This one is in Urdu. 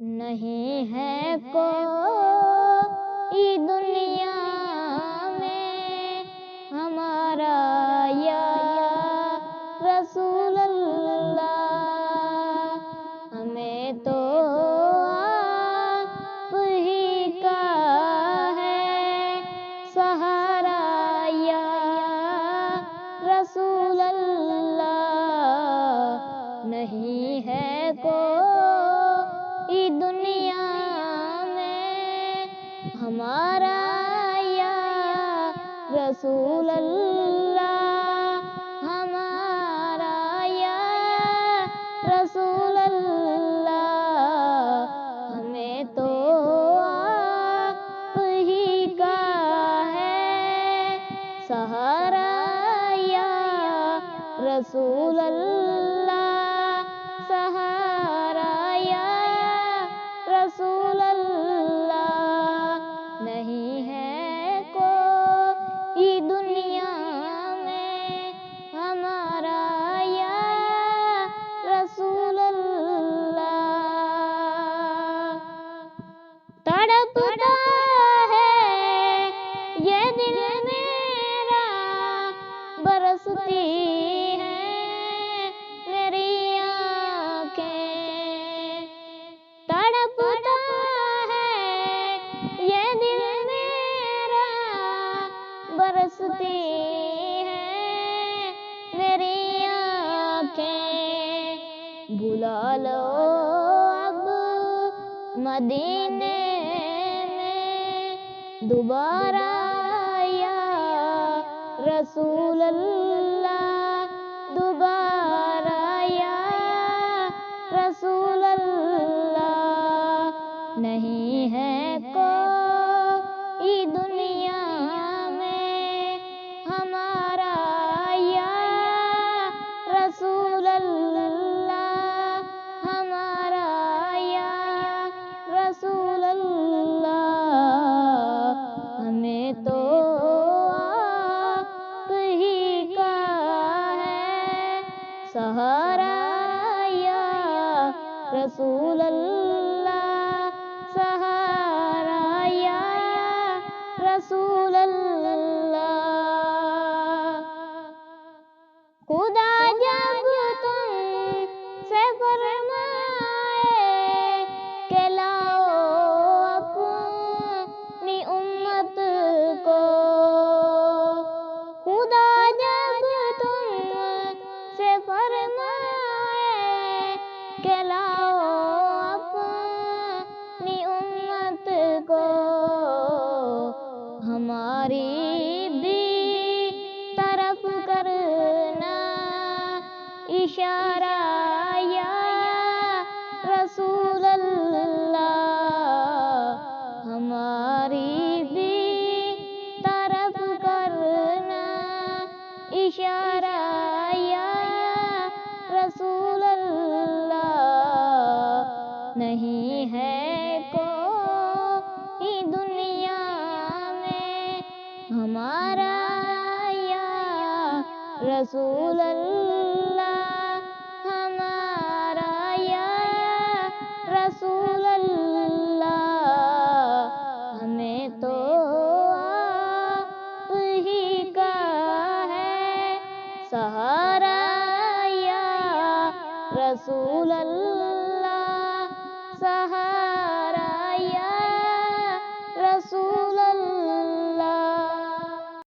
نہیں ہے کوئی دنیا میں ہمارا یا رسول اللہ، ہمیں تو آپ ہی کا ہے سہارا یا رسول اللہ، نہیں ہے کوئی دنیا میں ہمارا یا رسول اللہ، ہمارا یا رسول اللہ، ہمیں تو آپ ہی کا ہے سہارا یا رسول اللہ، سہارا یا رسول اللہ، نہیں ہے کوئی دنیا میں ہمارا یا رسول اللہ۔ تڑپتا ہے یہ دل میرا، برستی ہیں میری آنکھیں، تڑپتا ہے یہ دل میرا، برستی ہیں میری آنکھیں، بلا لو اب مدینے میں دوبارہ یا رسول اللہ، دوبارہ یا رسول اللہ، نہیں ہے کوئی دنیا میں ہمارا یا رسول اللہ، ہمارا یا رسول اللہ، ہمیں تو آپ ہی کا ہے سہارا یا رسول اللہ، سہارا یا رسول اللہ۔ خدا جب تم سے فرمائے کہ لاؤ اپنی امت کو، خدا جب تم سے فرمائے کہ لاؤ اپنی امت کو، ہماری بھی طرف کرنا اشارہ یا رسول اللہ، ہماری بھی طرف کرنا اشارہ یا رسول اللہ، نہیں ہے کوئی دنیا میں ہمارا یا رسول اللہ۔